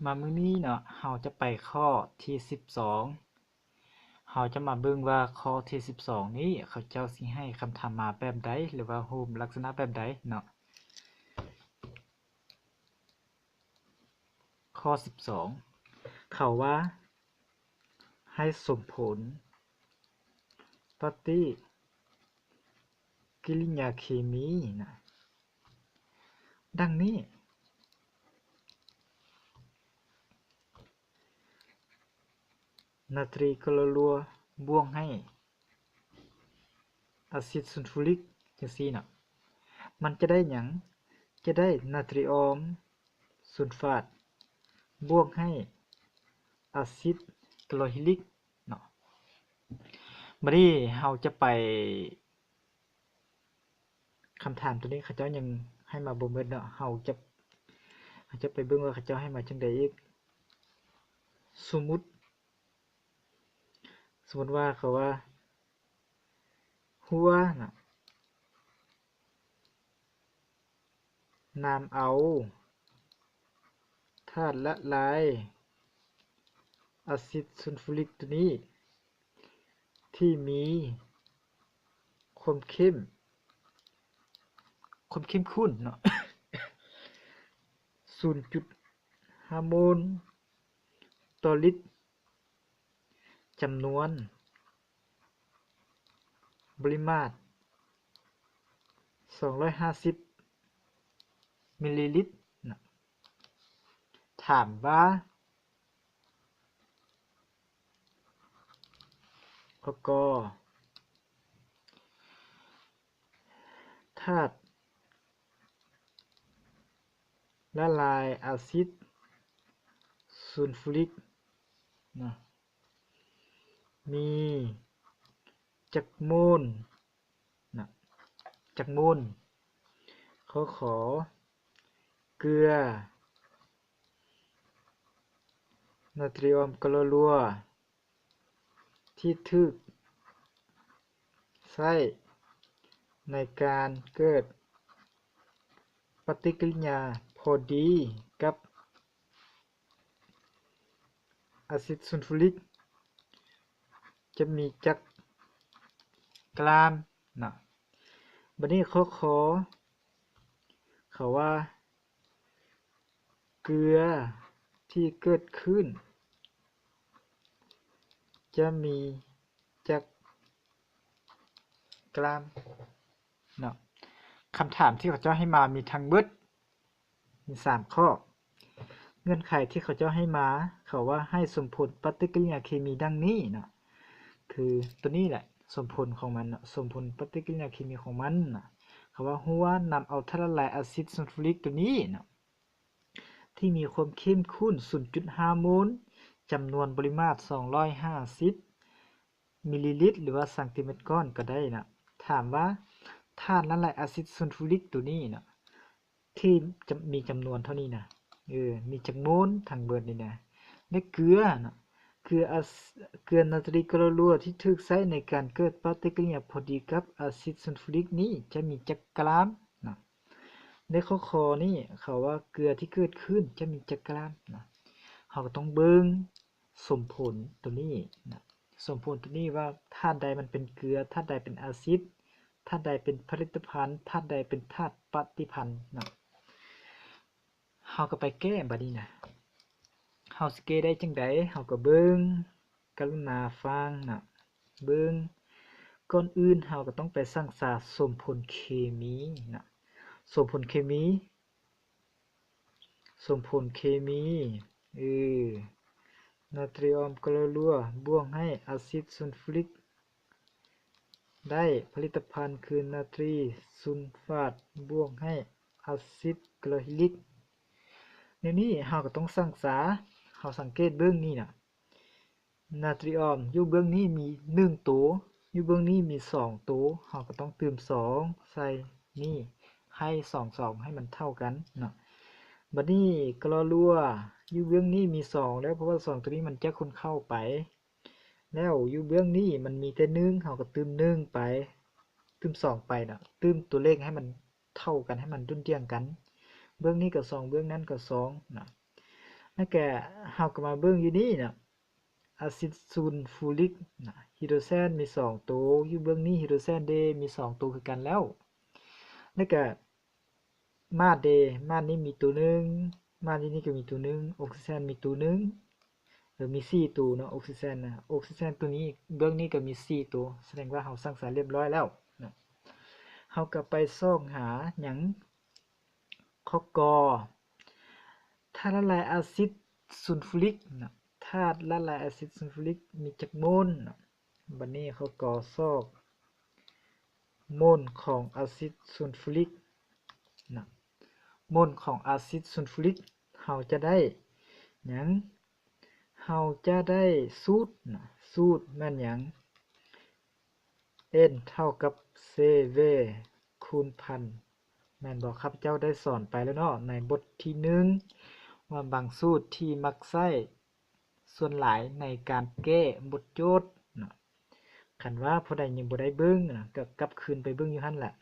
มามื้อนี้เนาะเราจะไปข้อที่12เราจะมาเบิ่งว่าข้อที่12นี้เขาเจ้าสิให้คำถามมาแบบใดหรือว่ารูปลักษณะแบบใดเนาะข้อ12เขาว่าให้สมผลปฏิกิริยาเคมีนะดังนี้นาตรีคลอโรบวกให้อะซิดซัลฟูริกจังซี่เนาะมันจะได้หยังจะได้นาตรีออมซัลฟาตบวกให้อะซิดคลอฮิลิกเนาะบัดนี้เราจะไปคำถามตัวนี้เขาเจ้ายังให้มาบ่หมดเนาะเราจะไปเบิ่งว่าเขาเจ้าให้มาจังได๋อีกสมมุติว่าเขาว่าหัวน่ะนำเอาธาตุละลายอะซิดซัลฟูริกตัวนี้ที่มีความเข้มข้นเนาะ 0.5 โมลต่อลิตรจำนวนปริมาตร250มิลลิลิตรนะถามว่าก็ธาตุละลายอะซิดซัลฟูริกนะมีจักโมลนะจักโมลขอเกลือนาตรีออมคลอโรที่ถูกใช้ในการเกิดปฏิกิริยาพอดีกับอะซิดซัลฟูริกจะมีจักกรัมนะบัดนี้ขอเขาว่าเกลือที่เกิดขึ้นจะมีจักกรัมเนาะคำถามที่เขาเจ้าให้มามีทั้งเบิดมี3ข้อเงื่อนไขที่เขาเจ้าให้มาเขาว่าให้สมผลปฏิกิริยาเคมีดังนี้เนาะคือตัวนี้แหละสมผลของมันสมผลปฏิกิริยาเคมีของมันนะเขาว่าหัวนำเอาธาตุละลายอะซิดซัลฟูริกตัวนี้นะที่มีความเข้มข้น 0.5 โมลจำนวนปริมาตร250มิลลิลิตรหรือว่าซนก้อนก็ได้นะถามว่าธาตุละลายอะซิดซัลฟูริกตัวนี้นะที่จะมีจำนวนเท่านี้นะมีจักโมลทั้งเบิดนี่นะและเกลือนะเกลือนาตรีคลอโรที่ถูกใช้ในการเกิดปฏิกิริยาพอดีกับอะซิดซัลฟูริกนี้จะมีจักกรัมนะในข้อนี้เขาว่าเกลือที่เกิดขึ้นจะมีจักกรัมนะเราก็ต้องเบิ่งสมผลตัวนี้นะสมผลตัวนี้ว่าธาตุใดมันเป็นเกลือธาตุใดเป็นอะซิดธาตุใดเป็นผลิตภัณฑ์ธาตุใดเป็นธาตุปฏิพันธ์นะเราก็ไปแก้บัดนี้นะเราสิแก้ได้จังได๋เราก็เบิ่งกรุณาฟังนะเบิ่งก่อนอื่นเราก็ต้องไปศึกษาสมผลเคมีนะสมผลเคมีเออนาตรีออมคลอโรบวกให้อะซิดซัลฟูริกได้ผลิตภัณฑ์คือนาตรีซัลฟาตบวกให้อะซิดคลอฮิลิกแนวนี้เราก็ต้องศึกษาเราสังเกตเบิ่งนี่น่ะนาตรีออมอยู่เบื้องนี้มี1ตัวอยู่เบื้องนี้มี2ตัวเราก็ต้องเติม2ใส่นี่ให้2ให้มันเท่ากันเนาะบัดนี้คลอโรอยู่เบื้องนี้มี2แล้วเพราะว่า2ตัวนี้มันจะคนเข้าไปแล้วอยู่เบื้องนี้มันมีแต่1เราก็เติม1ไปเติม2ไปน่ะเติมตัวเลขให้มันเท่ากันให้มันดุลเดี่ยงกันเบื้องนี้ก็2เบื้องนั้นก็2น่ะ แล้วก็เฮาก็มาเบิ่งอยู่นี่น่ะอะซิดซูลฟูริกนะไฮโดรเซนมี2ตัวอยู่เบื้องนี้ไฮโดรเซนเดมี2ตัวคือกันแล้วแล้วก็มาดเดมาดนี้มีตัวหนึงมาดนี้ก็มีตัวหนึงออกซิเจนมีตัวหนึงมี4ตัวเนาะออกซิเจนนะออกซิเจนตัวนี้เบื้องนี้ก็มี4ตัวแสดงว่าเฮาสร้างสรรค์เรียบร้อยแล้วนะเฮาก็ไปส่องหาหยังข้อกอธาตุละลายอะซิดซัลฟูริกนะธาตุละลายอะซิดซัลฟูริกมีจักโมลนะบัดนี้เขาก็ซอกโมลของอะซิดซัลฟูริกนะโมลของอะซิดซัลฟูริกเราจะได้หยังเราจะได้สูตรนะสูตรแม่นหยัง n เท่ากับ cv คูณพันแม่นบอกครับเจ้าได้สอนไปแล้วเนาะในบทที่1ว่าบางสูตรที่มักใช้ส่วนหลายในการแก้บทโจทย์นะคันว่าผู้ใดยังบ่ได้เบิ่งนะก็กลับคืนไปเบิ่งอยู่หั่นแหละ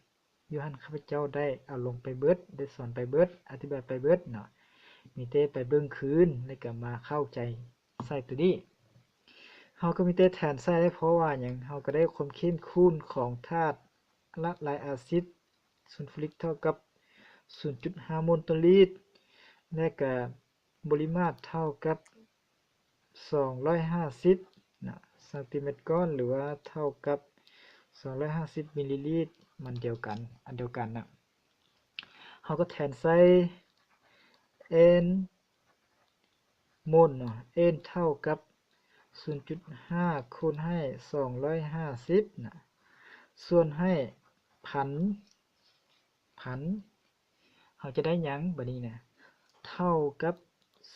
อยู่หั่นข้าพเจ้าได้เอาลงไปเบิดได้สอนไปเบิดอธิบายไปเบิดเนาะมีแต่ไปเบิ่งคืนแล้วก็มาเข้าใจใส่ตัวนี้เฮาก็มีแต่แทนใส่ได้เพราะว่าหยังเฮาก็ได้ความเข้มข้นของธาตุละลายอะซิดซัลฟูริกเท่ากับ 0.5 โมลต่อลิตรและก็ปริมาตรเท่ากับ250นะซนติเมตรก้อนหรือว่าเท่ากับ250มิลลิลิตรมันเดียวกันอันเดียวกันนะเฮาก็แทนใส่ n โมลเนาะ n เท่ากับ 0.5 คูณให้250นะส่วนให้พันเฮาจะได้หยังบัดนี้นะเท่ากับ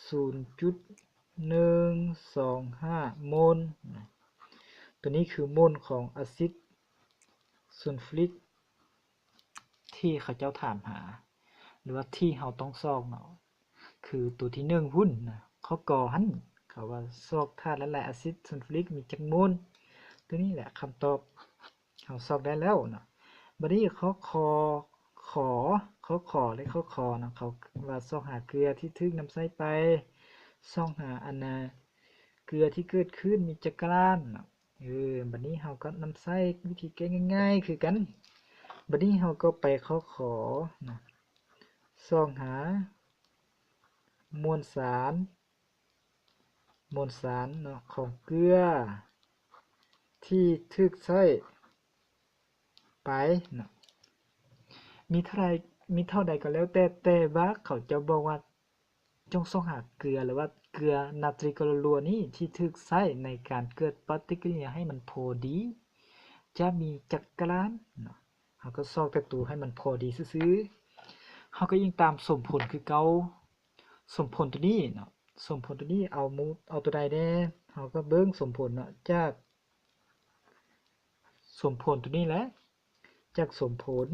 0.125 โมลตัวนี้คือโมลของอะซิดซัลฟูริกที่เขาเจ้าถามหาหรือว่าที่เฮาต้องซอกเนาะคือตัวที่1พุ่นนะเขาก่อหันเขาว่าซอกธาตุละลายอะซิดซัลฟูริกมีจักโมลตัวนี้แหละคำตอบเฮาซอกได้แล้วเนาะบัดนี้เขาขอเลยเขาขอนะเขาว่าซอกหาเกลือที่ถึกน้ำใสไปซอกหาอันน่ะเกลือที่เกิดขึ้นมีจักรานบัดนี้เฮาก็น้ำใสวิธีแก้ง่ายๆคือกันบัดนี้เฮาก็ไปเขาขอนะซอกหามวลสารเนาะของเกลือที่ถึกใช้ไปเนาะมีเท่าใดก็แล้วแต่ว่าเขาจะบอกว่าจงซอกหาเกลือหรือว่าเกลือนาตรีกลอรัวนี้ที่ถึกใช้ในการเกิดปฏิกิริยาให้มันพอดีจะมีจักรานเนาะเฮาก็ซอกแต่ตัวให้มันพอดีซื่อๆเฮาก็ยิงตามสมผลคือเก่าสมผลตัวนี้เนาะสมผลตัวนี้เอาตัวใดแน่เฮาก็เบิ่งสมผลเนาะจากสมผลตัวนี้แหละจากสมผล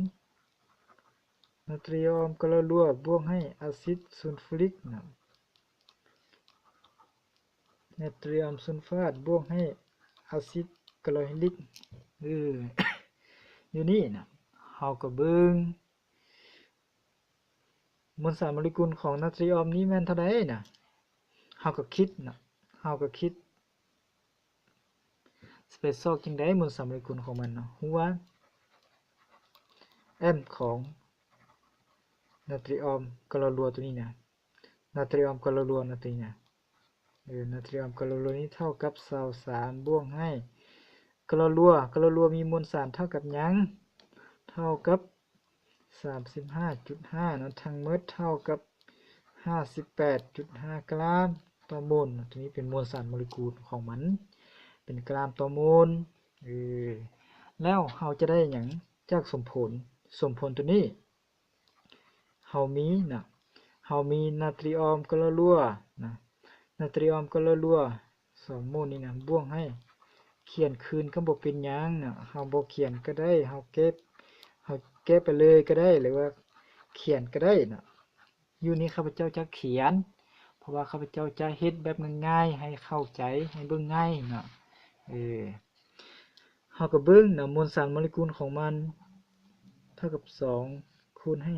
นาตรียอมกลอรัวบวกให้อะซิดซัลฟูริกนะนาตรียมซัลฟาดบวกให้อะซิดกลอฮิลิกอยู่นี่นะเฮาก็เบิ่งมวลสารโมเลกุลของนาตรียอมนี้แม่นเท่าใดนะเฮาก็คิดนะเฮาก็คิดสิไปซอกจังได๋มวลสารโมเลกุลของมันเนาะฮู้ว่า m ของนาตรียอมกลอรัวตัวนี้นะนาตรียอมกลอรัวนะตัวนี้นะนาตรียอมกลอรัวนี้เท่ากับ23บวกให้กลอรัวมีมวลสารเท่ากับหยังเท่ากับ 35.5 เนาะทั้งหมดเท่ากับ 58.5 กรัมต่อโมลตัวนี้เป็นมวลสารโมเลกุลของมันเป็นกรัมต่อโมลแล้วเราจะได้หยังจากสมผลตัวนี้เรามีนาตรียอมกลอรัวนะนาตรียอมกลอรัว2โมลนี่นะบวกให้เขียนคืนก็บ่เป็นหยังนะเฮาบ่เขียนก็ได้เฮาเก็บไปเลยก็ได้หรือว่าเขียนก็ได้นะอยู่นี้ข้าพเจ้าจะเขียนเพราะว่าข้าพเจ้าจะเฮ็ดแบบง่ายๆให้เข้าใจให้เบิ่งง่ายเนาะเฮาก็เบิ่งนะมวลสารโมเลกุลของมันเท่ากับ2คูณให้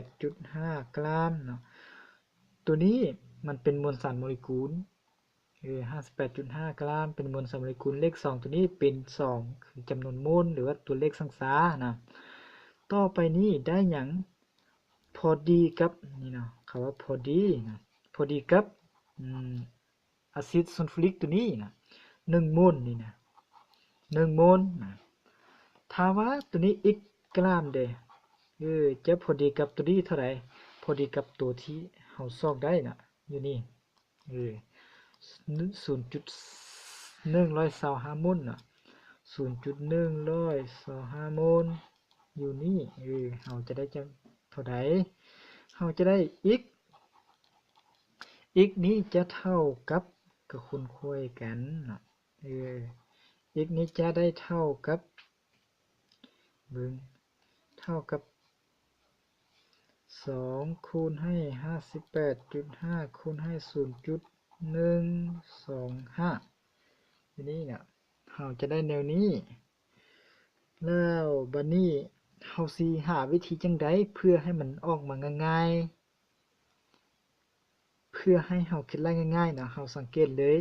58.5 กรัมเนาะตัวนี้ มันเป็นมวลสารโมเลกุล58.5 กรัมเป็นมวลสารโมเลกุลเลข2ตัวนี้เป็น2คือจำนวนโมลหรือว่าตัวเลขสังสานะต่อไปนี้ได้หยังพอดีกับนี่เนาะคำว่าพอดีนะพอดีกับอะซิดซัลฟูริกตัวนี้นะ1 โมลนี่นะ1 โมลนะถ้าว่าตัวนี้อีกกรัมเด้จะพอดีกับตัวนี้เท่าไหร่พอดีกับตัวที่เฮาซอกได้นะอยู่นี่0.125 โมลน่ะ0.125 โมลอยู่นี่เฮาจะได้จังเท่าใดเฮาจะได้x นี้จะเท่ากับคูณคุยกันน่ะx นี้จะได้เท่ากับเบิ่งเท่ากับ2คูณให้ 58.5 คูณให้ 0.125 ทีนี้เนี่ยเราจะได้แนวนี้แล้วบัดนี้เราสิหาวิธีจังไดเพื่อให้มันออกมาง่ายๆเพื่อให้เราคิดได้ง่ายๆนะเราสังเกตเลย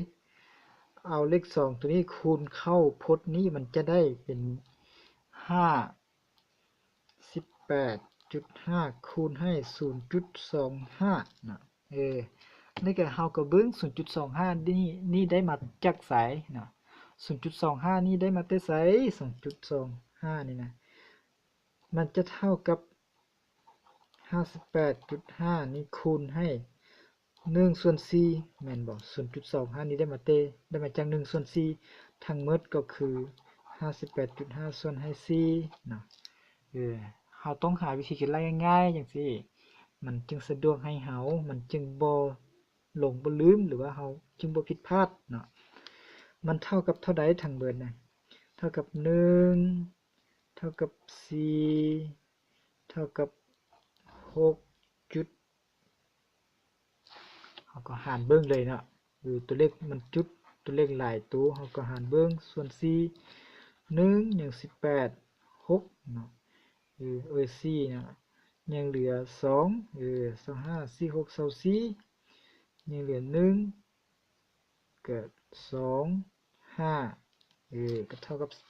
เอาเลข2ตัวนี้คูณเข้าพจน์นี้มันจะได้เป็น58.5 คูณให้ 0.25 นะนี่ก็เฮาก็เบิ่ง 0.25 นี่ได้มาจากไสนะ 0.25 นี่ได้มาแต่ไส 2.25 นี่นะมันจะเท่ากับ 58.5 นี่คูณให้1/4 แม่นบ่ 0.25 นี่ได้มาจาก1/4 ทั้งหมดก็คือ 58.5 ส่วนให้4เนาะเฮาต้องหาวิธีคิดไล่ง่ายๆจังซี่มันจึงสะดวกให้เฮามันจึงบ่หลงบ่ลืมหรือว่าเฮาจึงบ่ผิดพลาดเนาะมันเท่ากับเท่าใดทั้งเบิดน่ะเท่ากับ1เท่ากับ4เท่ากับ6จุดเฮาก็หารเบิ่งเลยเนาะตัวเลขมันจุดตัวเลขหลายตัวเฮาก็หารเบิ่งส่วน4 1 ยัง18 6เนาะ4นะยังเหลือ225 46 24ยังเหลือ1เกิด2 5ก็เท่ากับ 4.625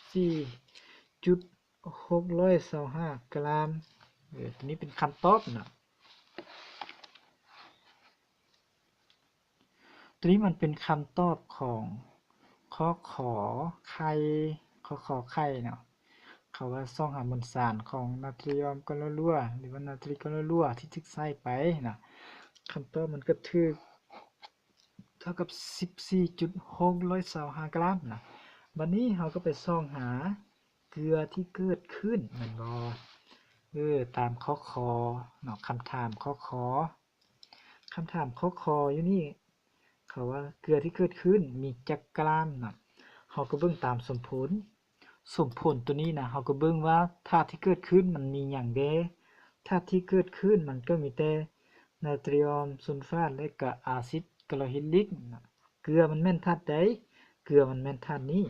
กรัมตัวนี้เป็นคำตอบนะตัวนี้มันเป็นคำตอบของข้อขอไข่เนาะเขาว่าซ่องหามวลสารของนาตรียอมกลรั่วหรือว่านาตรีกลรั่วที่ทึกใส่ไปนะคำตอบมันก็ถูกเท่ากับ 14.625 กรัมนะวันนี้เราก็ไปซ่องหาเกลือที่เกิดขึ้นแม่นบ่ตามข้อคอเนาะคำถามข้อคออยู่นี่เขาว่าเกลือที่เกิดขึ้นมีจักกรัมนะเราก็เบิ่งตามสมผลตัวนี้นะเราก็เบิ่งว่าธาตุที่เกิดขึ้นมันมีหยังเด้ธาตุที่เกิดขึ้นมันก็มีแต่นาตรียมซัลฟาตและก็อาซิดกลอฮิลิกนะเกลือมันแม่นธาตุใดเกลือมันแม่นธาตุนี้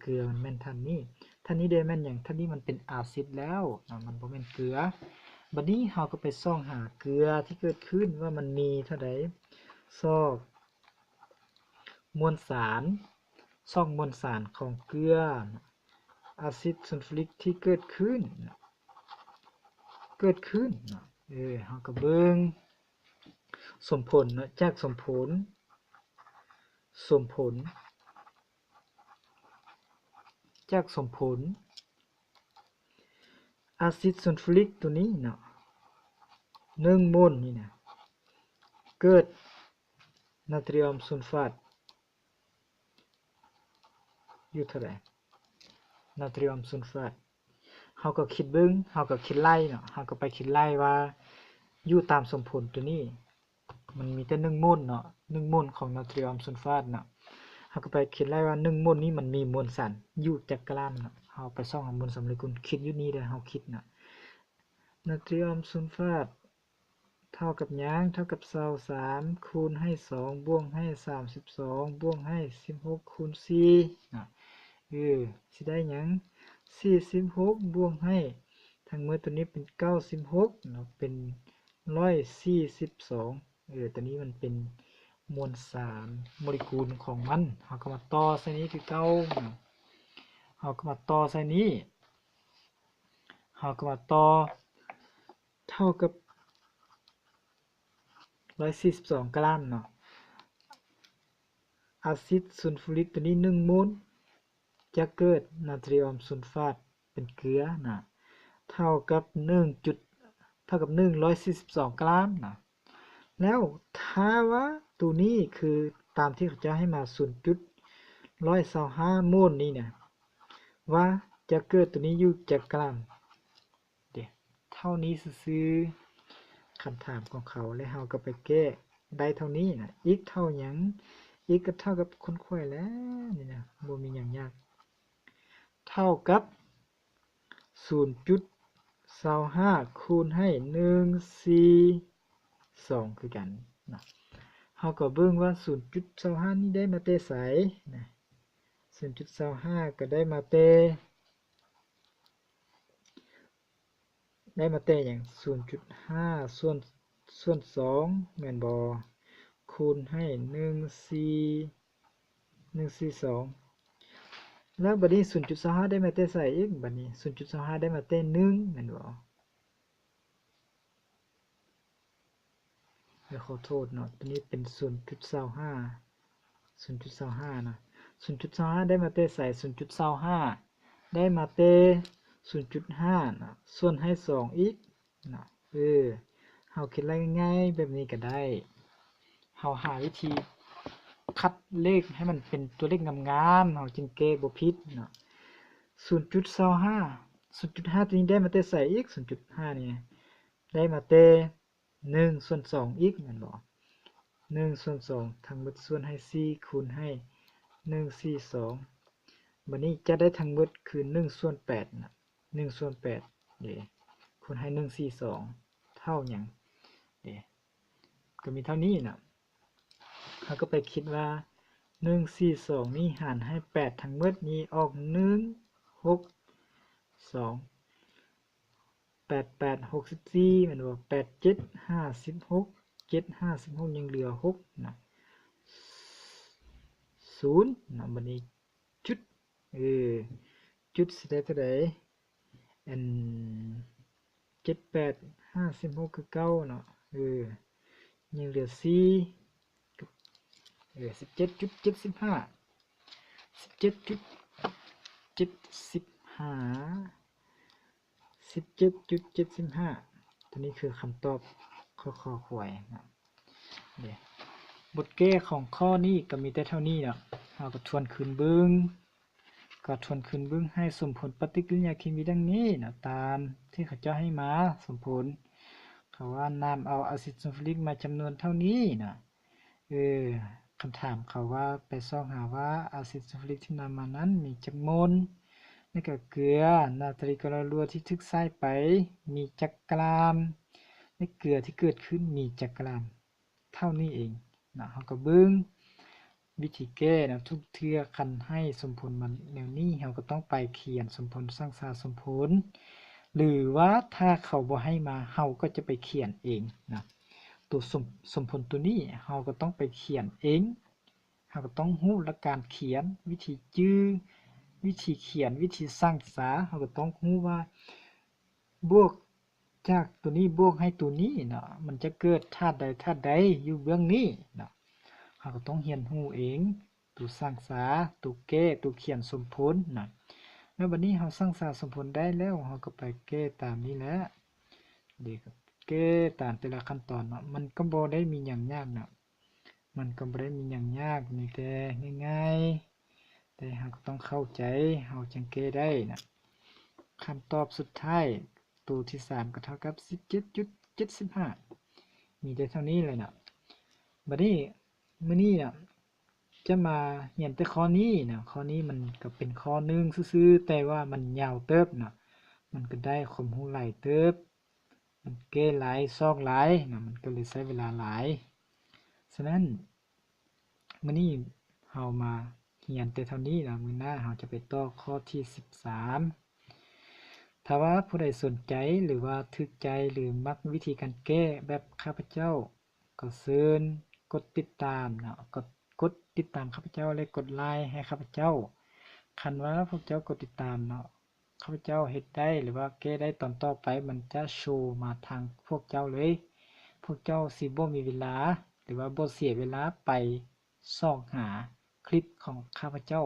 เกลือมันแม่นธาตุนี้ธาตุนี้ได้แม่นหยังธาตุนี้มันเป็นอาซิดแล้วมันบ่แม่นเกลือบัดนี้เราก็ไปส่องหาเกลือที่เกิดขึ้นว่ามันมีเท่าใดซอกมวลสารมวลสารของเกลืออะซิดซัลฟูริกที่เกิดขึ้นเฮาก็เบิ่งสมผลเนาะจากสมผลอะซิดซัลฟูริกตัวนี้เนาะ1 โมลนี่นะเกิดนาตรียมซัลฟาตอยู่เท่าไหร่นาตรียมซัลฟาตเฮาก็คิดเบิ่งเฮาก็คิดไล่เนาะเฮาก็ไปคิดไล่ว่าอยู่ตามสมผลตัวนี้มันมีแต่1 โมลเนาะ1 โมลของนาตรียมซัลฟาตเนาะเฮาก็ไปคิดไล่ว่า1 โมลนี้มันมีมวลสารอยู่จักกรัมเนาะเฮาไปส่องหามวลสารโมเลกุลคิดอยู่นี่เด้อเฮาคิดนะนาตรียมซัลฟาตเท่ากับหยังเท่ากับ23คูณให้2บวกให้32บวกให้16คูณ4นะสิได้หยัง46บวกให้ทั้งหมดตัวนี้เป็น96เนาะเป็น142 ตัวนี้มันเป็นมวลสารโมเลกุลของมันเราก็มาต่อใส่นี้คือเก่าเราก็มาต่อใส่นี้เราก็มาต่อเท่ากับ142กรัมเนาะอะซิดซัลฟูริกตัวนี้1โมลจะเกิดนาตรียมซัลฟาตเป็นเกลือนะเท่ากับ142กรัมนะแล้วถ้าว่าตัวนี้คือตามที่เขาจะให้มา0.125โมลนี่เนี่ยว่าจะเกิดตัวนี้อยู่จากกรัมเดี๋ยวเท่านี้ซื้อคำถามของเขาแล้วเราก็ไปแก้ได้เท่านี้นะอีกเท่าหยังอีกก็เท่ากับคนข่วยแล้วนี่นะบ่มีหยังยากเท่ากับ 0.25 คูณให้142คือกันนะเราก็เบิ่งว่า 0.25 นี่ได้มาแต่ไสนะ 0.25 ก็ได้มาแต่หยัง 0.5 ส่วน 2 แม่นบ่คูณให้142แล้วบัดนี้ 0.25 ได้มาแต่ไสอีกบัดนี้ 0.25 ได้มาแต่1แม่นบ่ขอโทษเนาะตัวนี้เป็น 0.25 0.25 นะ 0.25 ได้มาแต่ไส 0.25 ได้มาแต่ 0.5 นะส่วนให้2อีกนะเฮาคิดง่ายๆแบบนี้ก็ได้เฮาหาวิธีคัดเลขให้มันเป็นตัวเลขงามๆเฮาจึงแก้บ่ผิดเนาะ 0.25 0.5 ตัวนี้ได้มาแต่ไสอีก 0.5 นี่ได้มาแต่1ส่วน2อีกแม่นบ่1ส่วน2ทั้งหมดส่วนให้4คูณให้142บัดนี้จะได้ทั้งหมดคือ1ส่วน8นะ1ส่วน8นี่คูณให้142เท่าหยังนี่ก็มีเท่านี้น่ะเราก็ไปคิดว่า142นี่หารให้8ทั้งหมดนี้ออก1 6 2 8 8 64แม่นบ่8 7 56 7 56ยังเหลือ6นะ0นะบัดนี้จุดจุดสิได้เท่าใดอัน7 8 56คือเก่าเนาะยังเหลือ4กับ17.75 17.75ตัวนี้คือคำตอบข้อขวยนะบทแก้ของข้อนี้ก็มีแต่เท่านี้เนาะเราก็ทวนคืนเบิ่งให้สมผลปฏิกิริยาเคมีดังนี้นะตามที่เขาจะให้มาสมผลเขาว่านำเอาอะซิดซัลฟูริกมาจำนวนเท่านี้นะคำถามเขาว่าไปซ่องหาว่าอะซิดซัลฟูริกที่นำมานั้นมีจักโมลแล้วก็เกลือนาตรีกลอรัวที่ทึกใส่ไปมีจักกรัมและเกลือที่เกิดขึ้นมีจักกรัมเท่านี้เองนะเราก็เบิ่งวิธีแก้นะทุกเทื่อคันให้สมผลมันแนวนี้เราก็ต้องไปเขียนสมผลสร้างสาสมผลหรือว่าถ้าเขาบ่ให้มาเราก็จะไปเขียนเองนะตัวสมผลตัวนี้เราก็ต้องไปเขียนเองเราก็ต้องรู้หลักการเขียนวิธีจื้อวิธีเขียนวิธีสร้างสาเราก็ต้องรู้ว่าบวกจากตัวนี้บวกให้ตัวนี้เนาะมันจะเกิดธาตุใดอยู่เบื้องนี้เนาะเราก็ต้องเรียนรู้เองตัวสร้างสาตัวแก้ตัวเขียนสมผลนะแล้วบัดนี้เราสร้างสาสมผลได้แล้วเราก็ไปแก้ตามนี้แหละเดี๋ยวแก้ตามแต่ละขั้นตอนเนาะมันก็บ่ได้มีหยังยากนะมันก็บ่ได้มีหยังยากมีแต่ง่ายๆแต่เราก็ต้องเข้าใจเราจึงแก้ได้นะคำตอบสุดท้ายตัวที่3ก็เท่ากับ 17.75 มีแต่เท่านี้เลยนะบัดนี้มื้อนี้น่ะจะมาเรียนแต่ข้อนี้นะข้อนี้มันก็เป็นข้อหนึ่งซื่อๆแต่ว่ามันยาวเติบนะมันก็ได้ความรู้หลายเติบมันแก้หลายซอกหลายนะมันก็เลยใช้เวลาหลายฉะนั้นมื้อนี้เรามาเรียนแต่เท่านี้นะมื้อหน้าเราจะไปต่อข้อที่13ถ้าว่าผู้ใดสนใจหรือว่าทึกใจหรือมักวิธีการแก้แบบข้าพเจ้า ก็เชิญกดติดตามเนาะกดติดตามข้าพเจ้าและกดไลค์ให้ข้าพเจ้าคันว่าพวกเจ้ากดติดตามเนาะข้าพเจ้าเฮ็ดได้หรือว่าแก้ได้ตอนต่อไปมันจะโชว์มาทางพวกเจ้าเลยพวกเจ้าสิบ่มีเวลาหรือว่าบ่เสียเวลาไปซอกหาคลิปของข้าพเจ้า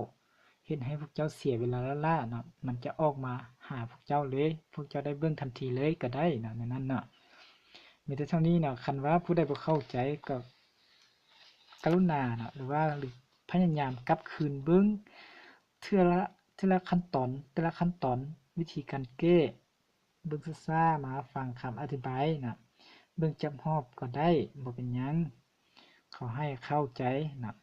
เฮ็ดให้พวกเจ้าเสียเวลาล่าๆเนาะมันจะออกมาหาพวกเจ้าเลยพวกเจ้าได้เบิ่งทันทีเลยก็ได้เนาะในนั้นเนาะมีแต่เท่านี้เนาะคันว่าผู้ใดบ่เข้าใจก็กรุณาเนาะหรือว่าพยายามกลับคืนเบิ่งเทื่อละขั้นตอนแต่ละขั้นตอนวิธีการแก้เบิ่งซ่าๆมาฟังคำอธิบายเนาะเบิ่งจับฮอบก็ได้บ่เป็นหยังขอให้เข้าใจเนาะ